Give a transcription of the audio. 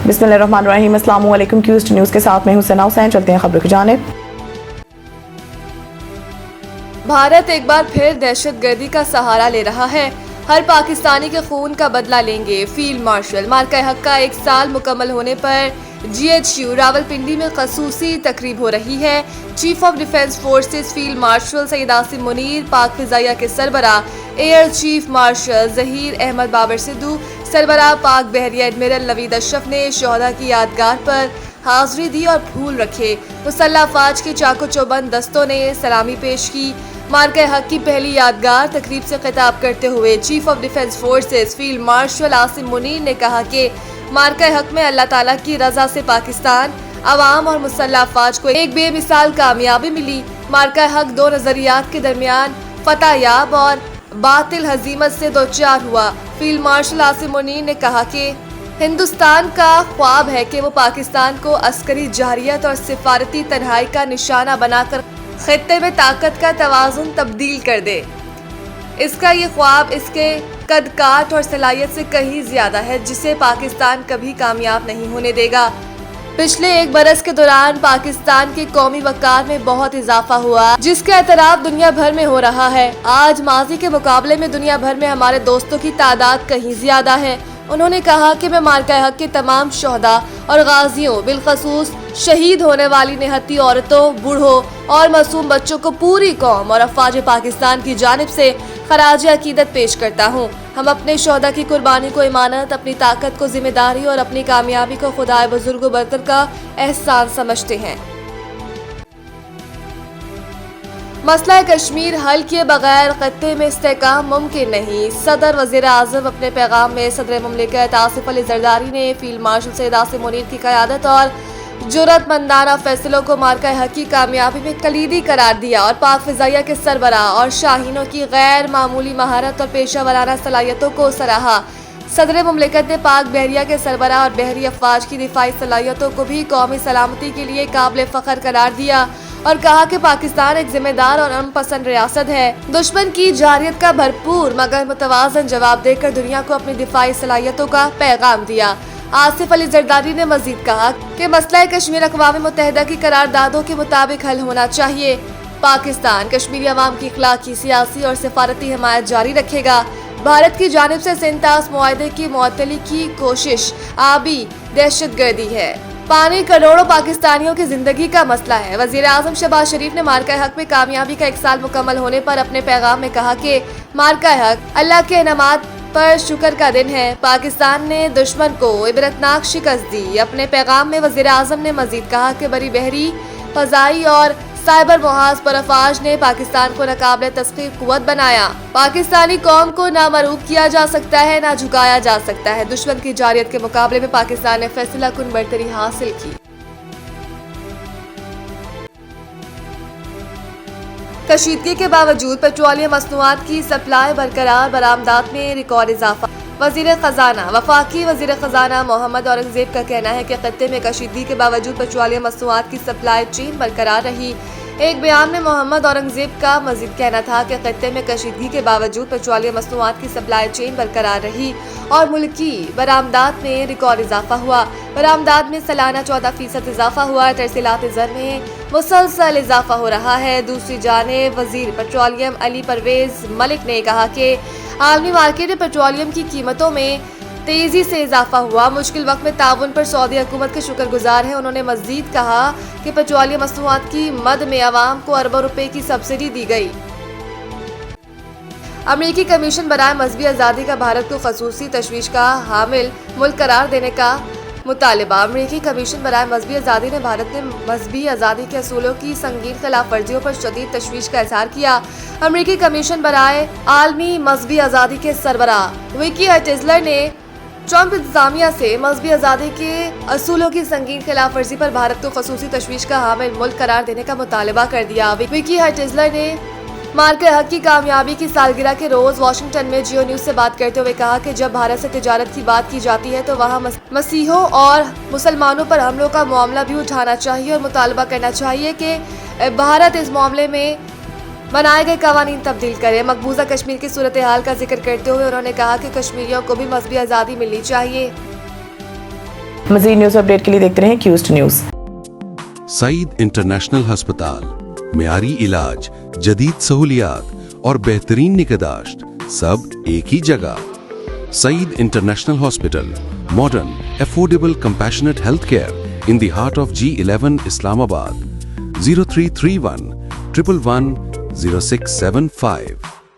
बिस्मिल्लाहिर्रहमानिर्रहीम। अस्सलामु अलैकुम। क्यूस्ट न्यूज़ के साथ मैं हूं सना हुसैन। चलते हैं खबरों की जानिब। भारत एक बार फिर दहशतगर्दी का सहारा ले रहा है। हर पाकिस्तानी के खून का बदला लेंगे फील्ड मार्शल। मार्का हक का 1 साल मुकम्मल होने पर GHU रावलपिंडी में खसूसी तकरीब हो रही है। Chief of defence forces field marshal Syed Asim Munir, पाक फिजाइया के सरबराह air chief marshal Zaheer Ahmed Babar Sidhu, सरबराह पाक बहरिया एडमिरल नवीद अशरफ ने शोहदा की यादगार पर हाजिरी दी और फूल रखे। मुसल्लह अफवाज के चाको चौबंद दस्तों ने सलामी पेश की। मार्का हक की पहली यादगार तकरीब से खिताब करते हुए chief of defence forces field martial Asim Munir ने कहा कि मार्का हक में अल्लाह ताला की रजा से पाकिस्तान अवाम और मुसल्लह अफवाज को एक बेमिसाल कामयाबी मिली। मार्का हक 2 नजरियात के दरमियान फतह याब और बातिल हजीमत से दो चार हुआ। फील्ड मार्शल आसिम मुनीर ने कहा कि हिंदुस्तान का ख्वाब है कि वो पाकिस्तान को अस्करी जारियत और सिफारती तन्हाई का निशाना बनाकर खित्ते में ताकत का तवाज़ुन तब्दील कर दे। इसका ये ख्वाब इसके कद काट और सलाहियत से कहीं ज्यादा है, जिसे पाकिस्तान कभी कामयाब नहीं होने देगा। पिछले 1 बरस के दौरान पाकिस्तान के कौमी वक़ार में बहुत इजाफा हुआ, जिसका एतराफ़ दुनिया भर में हो रहा है। आज माजी के मुकाबले में दुनिया भर में हमारे दोस्तों की तादाद कहीं ज्यादा है। उन्होंने कहा कि मैं मार्का हक के तमाम शोहदा और गाजियों, बिलखसूस शहीद होने वाली निहत्ती औरतों, बूढ़ों और मासूम बच्चों को पूरी कौम और अफवाज पाकिस्तान की जानिब से खराज अकीदत पेश करता हूँ। हम अपने शोहदा की कुर्बानी को इमानत, अपनी ताकत को जिम्मेदारी और अपनी कामयाबी को खुदाए बुजुर्ग बरतर का एहसान समझते हैं। मसला कश्मीर हल किए बगैर खत्ते में इस्तेहकाम मुमकिन नहीं। सदर वज़ीर आज़म अपने पैगाम में सदर मुमलिकत आसिफ अली जरदारी ने फील्ड मार्शल सैयद आसिम मुनीर की क़यादत और जुर्रतमंदाना फैसलों को मार्का हक की कामयाबी में कलीदी करार दिया और पाक फिजाइया के सरबराह और शाहीनों की गैर मामूली महारत और पेशा वराना सलाहियतों को सराहा। सदर मुमलिकत ने पाक बहरिया के सरबराह और बहरी अफवाज की दिफाई सलाहियतों को भी कौमी सलामती के लिए काबिल फ़ख्र करार दिया और कहा कि पाकिस्तान एक जिम्मेदार और अमन पसंद रियासत है। दुश्मन की जारियत का भरपूर मगर मुतवाज़न जवाब देकर दुनिया को अपनी दिफाई सलाहियतों का पैगाम दिया। आसिफ अली जरदारी ने मजीद कहा कि मसला कश्मीर अक़वाम मुत्तहिदा की करारदादों के मुताबिक हल होना चाहिए। पाकिस्तान कश्मीरी अवाम की इखलाकी, सियासी और सिफारती हिमायत जारी रखेगा। भारत की जानिब से सिंतास मुआहदे की मुअत्तली की कोशिश आबी दहशतगर्दी है। पानी करोड़ों पाकिस्तानियों की जिंदगी का मसला है। वजीर आजम शहबाज शरीफ ने मार्का हक में कामयाबी का 1 साल मुकम्मल होने पर अपने पैगाम में कहा कि मार्का हक अल्लाह के इनामात पर शुक्र का दिन है। पाकिस्तान ने दुश्मन को इबरतनाक शिकस्त दी। अपने पैगाम में वजीर आजम ने मजीद कहा कि बड़ी बहरी, फजाई और साइबर मुहाज पर अफवाज ने पाकिस्तान को नाकाबिले तस्खीर कुव्वत बनाया। पाकिस्तानी कौम को ना मरूब किया जा सकता है, ना झुकाया जा सकता है। दुश्मन की जारियत के मुकाबले में पाकिस्तान ने फैसला कुन बढ़तरी हासिल की। कशीदगी के बावजूद पेट्रोलियम मसनूआत की सप्लाई बरकरार, बरामदात में रिकॉर्ड इजाफा। वजीर खजाना वफाकी वजीर खजाना मोहम्मद औरंगजेब का कहना है कि खत्ते में कशीदगी के बावजूद पेट्रोलियम मसनूआत की सप्लाई चेन बरकरार रही। एक बयान में मोहम्मद औरंगजेब का मजीद कहना था कि खत्ते में कशीदगी के बावजूद पेट्रोलियम मसनूआत की सप्लाई चेन बरकरार रही और मुल्की बरामदात में रिकॉर्ड इजाफा हुआ। बरामदात में सालाना 14% इजाफा हुआ। तरसीलात ज़र में मुसलसल इजाफा हो रहा है। दूसरी जानिब वजीर पेट्रोलियम अली परवेज मलिक ने कहा कि आलमी मार्केट में पेट्रोलियम की कीमतों में तेजी से इजाफा हुआ। मुश्किल वक्त में ताउन पर सऊदी हुकूमत के शुक्रगुजार हैं। उन्होंने मजीद कहा कि पेट्रोलियम मसनूआत की मद में अवाम को अरबों रुपए की सब्सिडी दी गई। अमरीकी कमीशन बराए मजहबी आज़ादी का भारत को खसूसी तशवीश का हामिल मुल्क करार देने का मुतालिबा। अमरीकी कमीशन बराए मजहबी आज़ादी ने भारत में मजहबी आज़ादी के असूलों की संगीन खिलाफ वर्जियों पर शदीद तशवीश का इजहार किया। अमरीकी कमीशन बराए आलमी मजहबी आज़ादी के सरबराह विकी हटजलर ने ट्रंप इंतजामिया से मजहबी आज़ादी के असूलों की संगीन खिलाफ वर्जी पर भारत को खसूसी तशवीश का हामिल मुल्क करार देने का मुतालिबा कर दिया। विकी हटजलर ने मार्का हक की कामयाबी की सालगिरह के रोज वाशिंगटन में जियो न्यूज से बात करते हुए कहा कि जब भारत से तिजारत की बात की जाती है तो वहाँ मसीहों और मुसलमानों पर हमलों का मामला भी उठाना चाहिए और मुतालबा करना चाहिए कि भारत इस मामले में बनाए गए कवानीन तब्दील करे। मकबूजा कश्मीर की सूरत हाल का जिक्र करते हुए उन्होंने कहा कि कश्मीरियों को भी मजहबी आज़ादी मिलनी चाहिए। मजीद न्यूज़ अपडेट के लिए देखते रहें क्यूज न्यूज़। सईद इंटरनेशनल हस्पताल, मियारी इलाज, जदीद सहूलियात और बेहतरीन निगहदाश्त सब एक ही जगह। Saeed international hospital, modern, affordable, compassionate health care in the heart of G11 Islamabad. 0331 111 0675